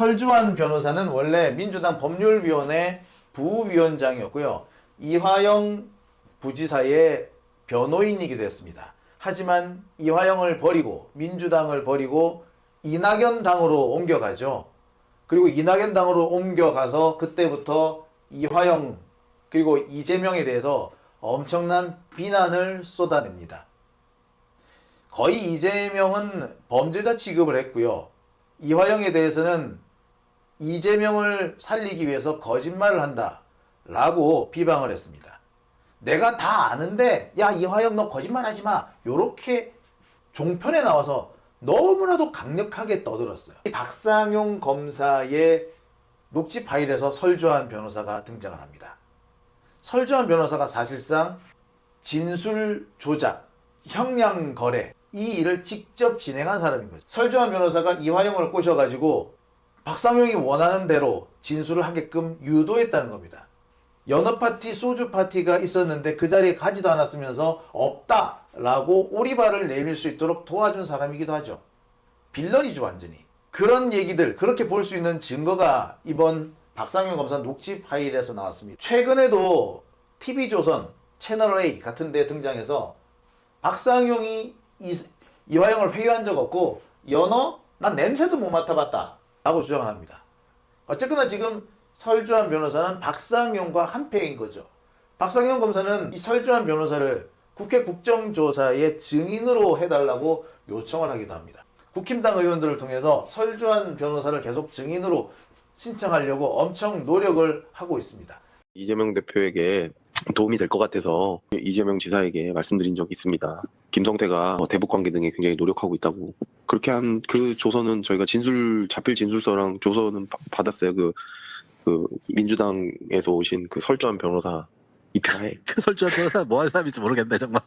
설주환 변호사는 원래 민주당 법률위원회 부위원장이었고요. 이화영 부지사의 변호인이기도 했습니다. 하지만 이화영을 버리고 민주당을 버리고 이낙연 당으로 옮겨가죠. 그리고 이낙연 당으로 옮겨가서 그때부터 이화영 그리고 이재명에 대해서 엄청난 비난을 쏟아냅니다. 거의 이재명은 범죄자 취급을 했고요. 이화영에 대해서는 이재명을 살리기 위해서 거짓말을 한다 라고 비방을 했습니다. 내가 다 아는데 야 이화영 너 거짓말하지 마 요렇게 종편에 나와서 너무나도 강력하게 떠들었어요. 박상용 검사의 녹취 파일에서 설주환 변호사가 등장을 합니다. 설주환 변호사가 사실상 진술 조작, 형량 거래 이 일을 직접 진행한 사람인 거죠. 설주환 변호사가 이화영을 꼬셔가지고 박상용이 원하는 대로 진술을 하게끔 유도했다는 겁니다. 연어 파티, 소주 파티가 있었는데 그 자리에 가지도 않았으면서 없다라고 오리발을 내밀 수 있도록 도와준 사람이기도 하죠. 빌런이죠 완전히. 그런 얘기들, 그렇게 볼 수 있는 증거가 이번 박상용 검사 녹취 파일에서 나왔습니다. 최근에도 TV조선, 채널A 같은 데 등장해서 박상용이 이화영을 회유한 적 없고 연어? 난 냄새도 못 맡아봤다 라고 주장을 합니다. 어쨌거나 지금 설주환 변호사는 박상용과 한패인 거죠. 박상용 검사는 이 설주환 변호사를 국회 국정조사의 증인으로 해달라고 요청을 하기도 합니다. 국힘당 의원들을 통해서 설주환 변호사를 계속 증인으로 신청하려고 엄청 노력을 하고 있습니다. 이재명 대표에게 도움이 될 것 같아서 이재명 지사에게 말씀드린 적이 있습니다. 김성태가 대북관계 등에 굉장히 노력하고 있다고. 그렇게 한 그 조서는 저희가 자필 진술서랑 조서는 받았어요. 그 민주당에서 오신 그 설주환 변호사 입회하에. 그 설주환 변호사 뭐 하는 사람인지 모르겠네 정말.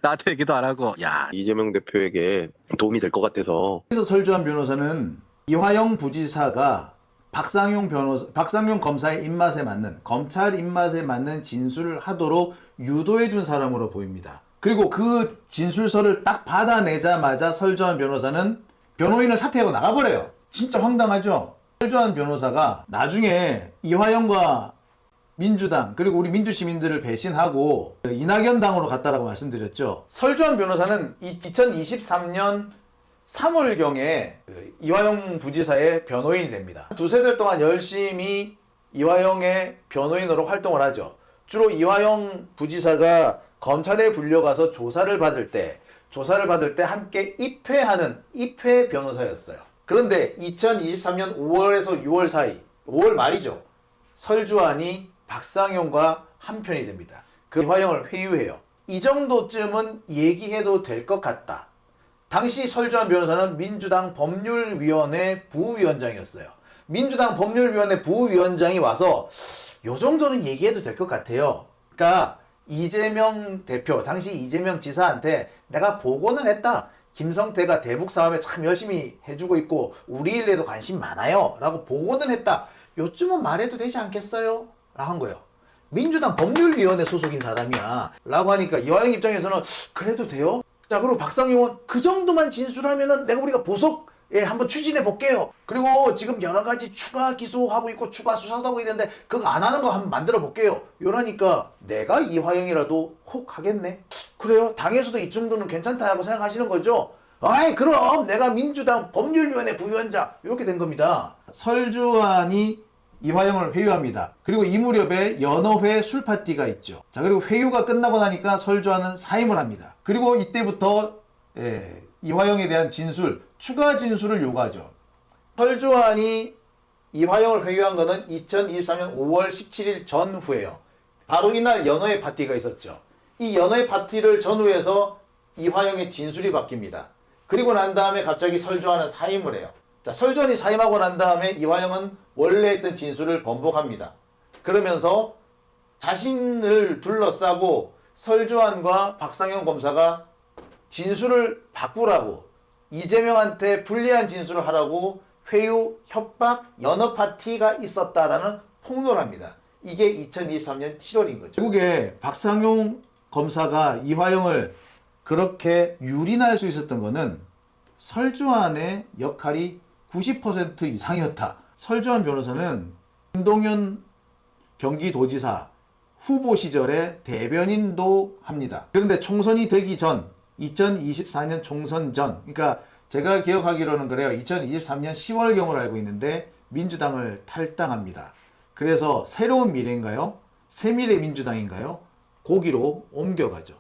나한테 얘기도 안 하고. 야. 이재명 대표에게 도움이 될 것 같아서. 그래서 설주환 변호사는 이화영 부지사가 박상용 검사의 입맛에 맞는, 검찰 입맛에 맞는 진술을 하도록 유도해준 사람으로 보입니다. 그리고 그 진술서를 딱 받아내자마자 설주환 변호사는 변호인을 사퇴하고 나가버려요. 진짜 황당하죠? 설주환 변호사가 나중에 이화영과 민주당 그리고 우리 민주시민들을 배신하고 이낙연 당으로 갔다라고 말씀드렸죠. 설주환 변호사는 2023년 3월경에 이화영 부지사의 변호인이 됩니다. 두세 달 동안 열심히 이화영의 변호인으로 활동을 하죠. 주로 이화영 부지사가 검찰에 불려가서 조사를 받을 때 함께 입회하는 입회 변호사였어요. 그런데 2023년 5월에서 6월 사이, 5월 말이죠. 설주환이 박상용과 한편이 됩니다. 그 이화영을 회유해요. 이 정도쯤은 얘기해도 될 것 같다. 당시 설주환 변호사는 민주당 법률위원회 부위원장이었어요. 민주당 법률위원회 부위원장이 와서 요 정도는 얘기해도 될 것 같아요. 그러니까 이재명 대표, 당시 이재명 지사한테 내가 보고는 했다. 김성태가 대북 사업에 참 열심히 해주고 있고 우리 일에도 관심 많아요 라고 보고는 했다. 요쯤은 말해도 되지 않겠어요? 라고 한 거예요. 민주당 법률위원회 소속인 사람이야 라고 하니까 이화영 입장에서는 그래도 돼요? 자, 그리고 박상용은 그 정도만 진술하면은 우리가 보석에 한번 추진해 볼게요. 그리고 지금 여러 가지 추가 기소하고 있고 추가 수사도 하고 있는데 그거 안 하는 거 한번 만들어 볼게요. 이러니까 내가 이화영이라도 혹 하겠네. 그래요? 당에서도 이 정도는 괜찮다고 생각하시는 거죠? 아이 그럼 내가 민주당 법률위원회 부위원장 이렇게 된 겁니다. 설주환이 이화영을 회유합니다. 그리고 이 무렵에 연어회 술파티가 있죠. 자, 그리고 회유가 끝나고 나니까 설주환은 사임을 합니다. 그리고 이때부터 이화영에 대한 진술, 추가 진술을 요구하죠. 설주환이 이화영을 회유한 것은 2023년 5월 17일 전후예요. 바로 이날 연어회 파티가 있었죠. 이 연어회 파티를 전후해서 이화영의 진술이 바뀝니다. 그리고 난 다음에 갑자기 설주환은 사임을 해요. 자, 설주환이 사임하고 난 다음에 이화영은 원래 했던 진술을 번복합니다. 그러면서 자신을 둘러싸고 설주환과 박상용 검사가 진술을 바꾸라고 이재명한테 불리한 진술을 하라고 회유, 협박, 연어 파티가 있었다라는 폭로를 합니다. 이게 2023년 7월인 거죠. 결국에 박상용 검사가 이화영을 그렇게 유린할 수 있었던 거는 설주환의 역할이 90% 이상이었다. 설주환 변호사는 김동연 경기도지사 후보 시절에 대변인도 합니다. 그런데 총선이 되기 전 2024년 총선 전, 그러니까 제가 기억하기로는 그래요. 2023년 10월경으로 알고 있는데 민주당을 탈당합니다. 그래서 새로운 미래인가요? 새미래민주당인가요? 거기로 옮겨가죠.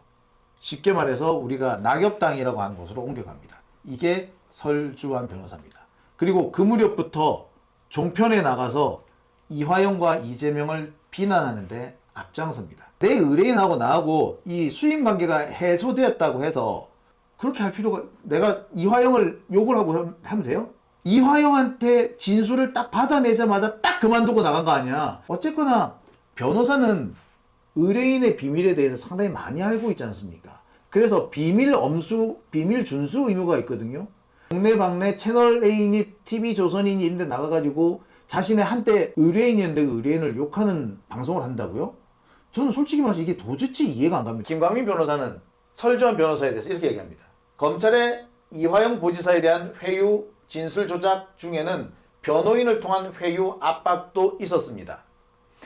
쉽게 말해서 우리가 낙엽당이라고 하는 곳으로 옮겨갑니다. 이게 설주환 변호사입니다. 그리고 그 무렵부터 종편에 나가서 이화영과 이재명을 비난하는데 앞장섭니다. 내 의뢰인하고 나하고 이 수임 관계가 해소되었다고 해서 그렇게 할 필요가, 내가 이화영을 욕을 하고 하면 돼요? 이화영한테 진술을 딱 받아내자마자 딱 그만두고 나간 거 아니야. 어쨌거나 변호사는 의뢰인의 비밀에 대해서 상당히 많이 알고 있지 않습니까? 그래서 비밀 엄수, 비밀 준수 의무가 있거든요. 동네방네 채널A니, TV조선이니 이런 데 나가가지고 자신의 한때 의뢰인이었는데 그 의뢰인을 욕하는 방송을 한다고요? 저는 솔직히 말해서 이게 도대체 이해가 안 갑니다. 김광민 변호사는 설주환 변호사에 대해서 이렇게 얘기합니다. 검찰의 이화영 부지사에 대한 회유 진술 조작 중에는 변호인을 통한 회유 압박도 있었습니다.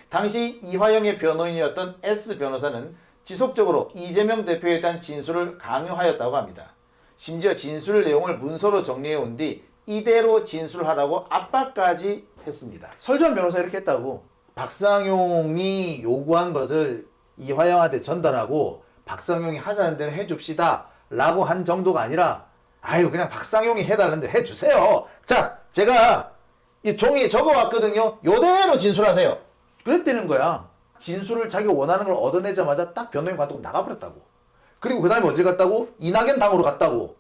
당시 이화영의 변호인이었던 S 변호사는 지속적으로 이재명 대표에 대한 진술을 강요하였다고 합니다. 심지어 진술 내용을 문서로 정리해 온 뒤 이대로 진술하라고 압박까지 했습니다. 설주환 변호사 이렇게 했다고. 박상용이 요구한 것을 이화영한테 전달하고 박상용이 하자는 대로 해줍시다 라고 한 정도가 아니라 아유 그냥 박상용이 해달라는 대로 해주세요. 자, 제가 이 종이에 적어왔거든요. 요대로 진술하세요. 그랬다는 거야. 진술을 자기가 원하는 걸 얻어내자마자 딱 변호인 관두고 나가버렸다고. 그리고 그 다음에 어딜 갔다고? 이낙연 당으로 갔다고.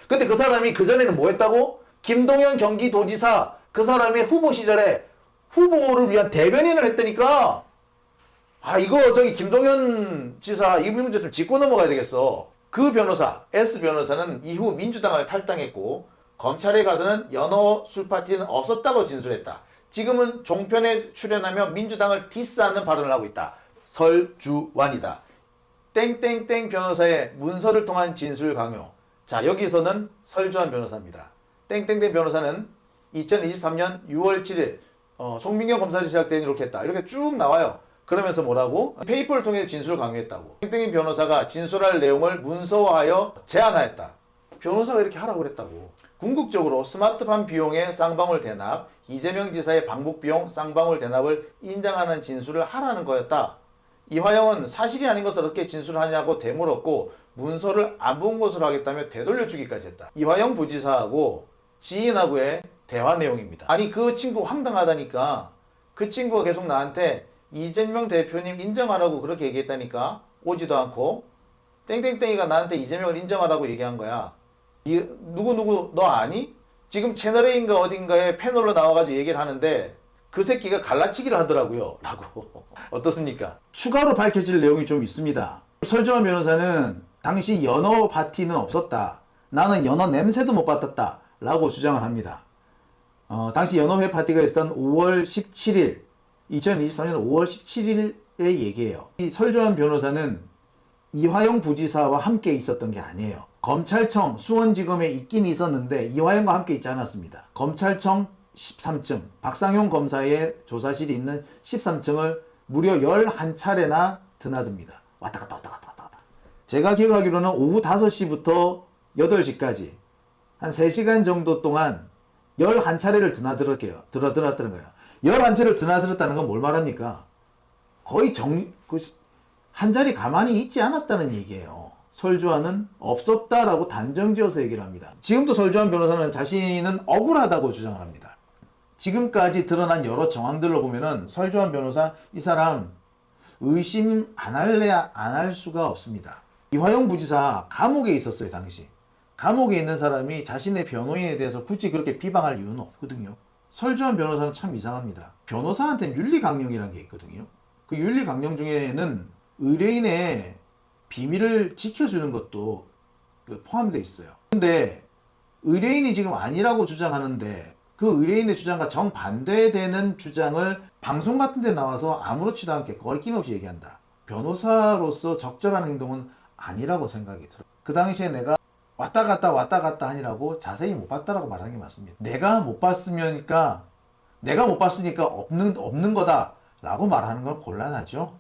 근데 그 사람이 그전에는 뭐 했다고? 김동연 경기도지사 그 사람의 후보 시절에 후보를 위한 대변인을 했다니까. 아 이거 저기 김동연 지사 이 문제 좀 짚고 넘어가야 되겠어. 그 변호사 S 변호사는 이후 민주당을 탈당했고 검찰에 가서는 연어 술파티는 없었다고 진술했다. 지금은 종편에 출연하며 민주당을 디스하는 발언을 하고 있다. 설주환이다. 땡땡땡 변호사의 문서를 통한 진술 강요. 자, 여기서는 설주환 변호사입니다. 땡땡땡 변호사는 2023년 6월 7일 송민경 검사를 시작된 이렇게 했다. 이렇게 쭉 나와요. 그러면서 뭐라고? 페이퍼를 통해 진술을 강요했다고. 땡땡이 변호사가 진술할 내용을 문서화하여 제안하였다. 변호사가 이렇게 하라고 그랬다고. 궁극적으로 스마트팜 비용의 쌍방울 대납, 이재명 지사의 방북 비용 쌍방울 대납을 인정하는 진술을 하라는 거였다. 이화영은 사실이 아닌 것을 어떻게 진술하냐고 되물었고 문서를 안 본 것으로 하겠다며 되돌려주기까지 했다. 이화영 부지사하고 지인하고의 대화 내용입니다. 아니 그 친구 황당하다니까. 그 친구가 계속 나한테 이재명 대표님 인정하라고 그렇게 얘기했다니까. 오지도 않고 땡땡땡이가 나한테 이재명을 인정하라고 얘기한 거야. 누구 너 아니? 지금 채널A인가 어딘가에 패널로 나와가지고 얘기를 하는데 그 새끼가 갈라치기를 하더라고요 라고. 어떻습니까? 추가로 밝혀질 내용이 좀 있습니다. 설주환 변호사는 당시 연어 파티는 없었다. 나는 연어 냄새도 못 맡았다 라고 주장을 합니다. 당시 연어회 파티가 있었던 5월 17일 2023년 5월 17일의 얘기예요. 이 설주환 변호사는 이화영 부지사와 함께 있었던 게 아니에요. 검찰청 수원지검에 있긴 있었는데 이화영과 함께 있지 않았습니다. 검찰청 13층 박상용 검사의 조사실이 있는 13층을 무려 11차례나 드나듭니다. 왔다 갔다 왔다 갔다 왔다 갔다. 제가 기억하기로는 오후 5시부터 8시까지 한 3시간 정도 동안 11차례를 드나들었다는 거예요. 11차례를 드나들었다는 건 뭘 말합니까? 거의 한 자리 가만히 있지 않았다는 얘기예요. 설주환은 없었다라고 단정지어서 얘기를 합니다. 지금도 설주환 변호사는 자신은 억울하다고 주장을 합니다. 지금까지 드러난 여러 정황들로 보면은 설주환 변호사 이 사람 의심 안 할 수가 없습니다. 이화영 부지사 감옥에 있었어요 당시. 감옥에 있는 사람이 자신의 변호인에 대해서 굳이 그렇게 비방할 이유는 없거든요. 설주환 변호사는 참 이상합니다. 변호사한테는 윤리강령이라는 게 있거든요. 그 윤리강령 중에는 의뢰인의 비밀을 지켜주는 것도 포함되어 있어요. 근데 의뢰인이 지금 아니라고 주장하는데 그 의뢰인의 주장과 정반대되는 주장을 방송 같은 데 나와서 아무렇지도 않게 거리낌 없이 얘기한다. 변호사로서 적절한 행동은 아니라고 생각이 들어요. 그 당시에 내가 왔다 갔다 하니라고 자세히 못 봤다라고 말하는 게 맞습니다. 내가 못 봤으니까 없는 거다라고 말하는 건 곤란하죠.